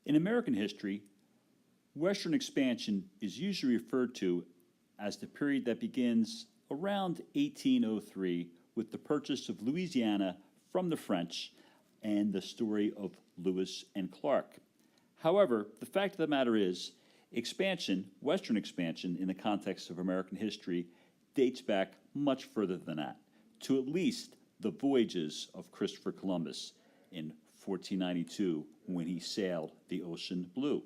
In American history, Western expansion is usually referred to as the period that begins around 1803 with the purchase of Louisiana from the French and the story of Lewis and Clark. However, the fact of the matter is, expansion, Western expansion in the context of American history, dates back much further than that, to at least the voyages of Christopher Columbus in 1492 when he sailed the ocean blue.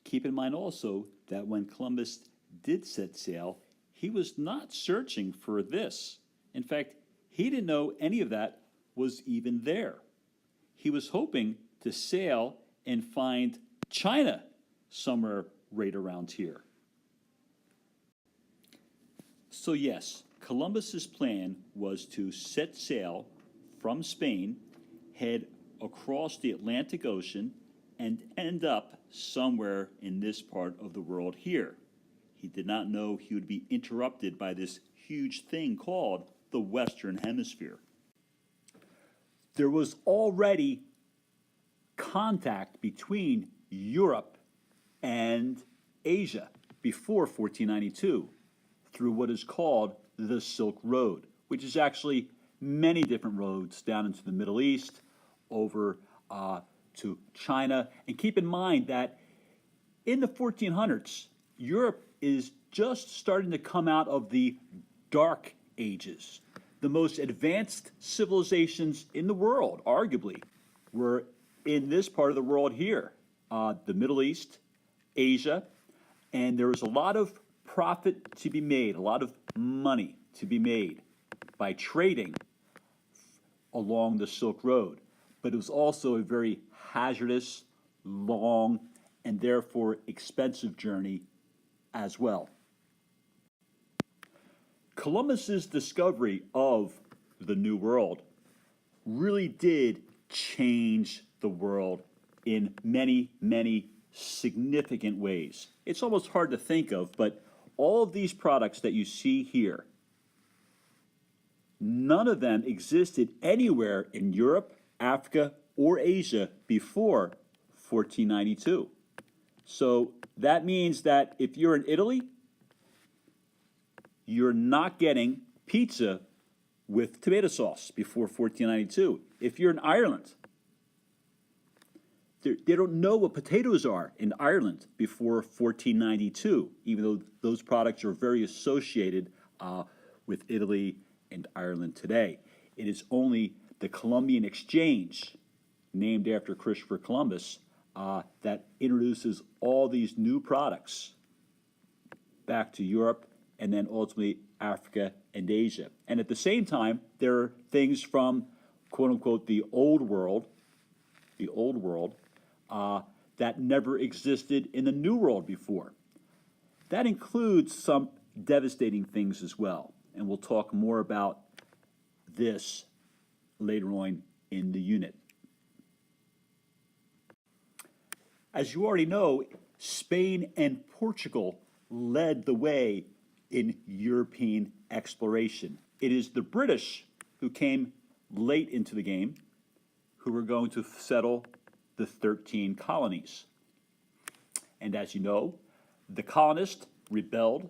Keep in mind also that when Columbus did set sail, he was not searching for this. In fact, he didn't know any of that was even there. He was hoping to sail and find China somewhere right around here. So yes, Columbus's plan was to set sail from Spain, head across the Atlantic Ocean, and end up somewhere in this part of the world here. He did not know he would be interrupted by this huge thing called the Western Hemisphere. There was already contact between Europe and Asia before 1492 through what is called the Silk Road, which is actually many different roads down into the Middle East, over to China. And keep in mind that in the 1400s, Europe is just starting to come out of the Dark Ages. The most advanced civilizations in the world, arguably, were in this part of the world here, the Middle East, Asia, and there was a lot of profit to be made, a lot of money to be made by trading along the Silk Road. But it was also a very hazardous, long, and therefore expensive journey as well. Columbus's discovery of the New World really did change the world in many, many significant ways. It's almost hard to think of, but all of these products that you see here, none of them existed anywhere in Europe, Africa, or Asia before 1492. So that means that if you're in Italy, you're not getting pizza with tomato sauce before 1492. If you're in Ireland, they don't know what potatoes are in Ireland before 1492, even though those products are very associated with Italy and Ireland today. It is only the Columbian Exchange, named after Christopher Columbus, that introduces all these new products back to Europe and then ultimately Africa and Asia. And at the same time, there are things from, quote unquote, the old world, that never existed in the New World before. That includes some devastating things as well, and we'll talk more about this later on in the unit. As you already know, Spain and Portugal led the way in European exploration. It is the British who came late into the game, who were going to settle the 13 colonies. And as you know, the colonists rebelled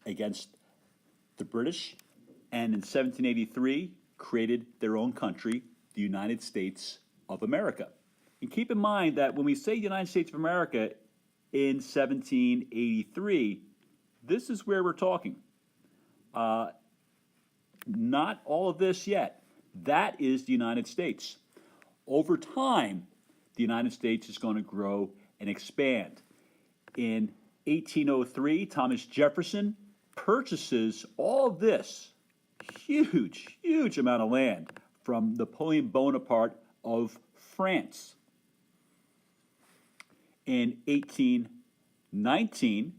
against the British, and in 1783 created their own country, the United States of America. And keep in mind that when we say United States of America in 1783, this is where we're talking. Not all of this yet. That is the United States. Over time, the United States is going to grow and expand. In 1803, Thomas Jefferson purchases all of this huge, huge amount of land from Napoleon Bonaparte of France. In 1819,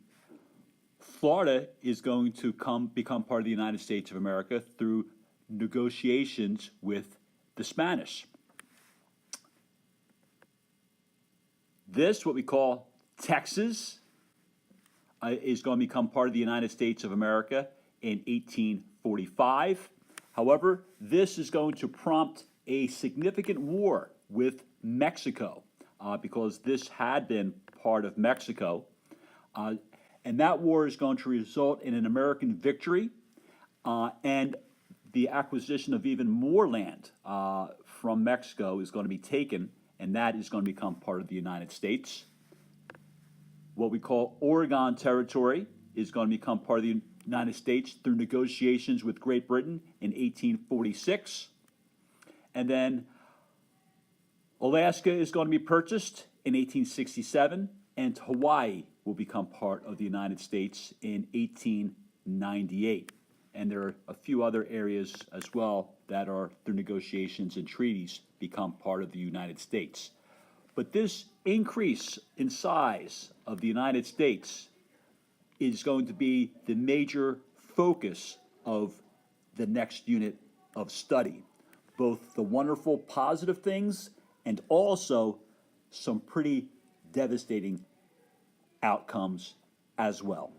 Florida is going to become part of the United States of America through negotiations with the Spanish. This, what we call Texas, is going to become part of the United States of America in 1845. However, this is going to prompt a significant war with Mexico. because this had been part of Mexico. And that war is going to result in an American victory and the acquisition of even more land from Mexico is going to be taken, and that is going to become part of the United States. What we call Oregon Territory is going to become part of the United States through negotiations with Great Britain in 1846. And then Alaska is going to be purchased in 1867, and Hawaii will become part of the United States in 1898. And there are a few other areas as well that are, through negotiations and treaties, become part of the United States. But this increase in size of the United States is going to be the major focus of the next unit of study, both the wonderful positive things and also some pretty devastating outcomes as well.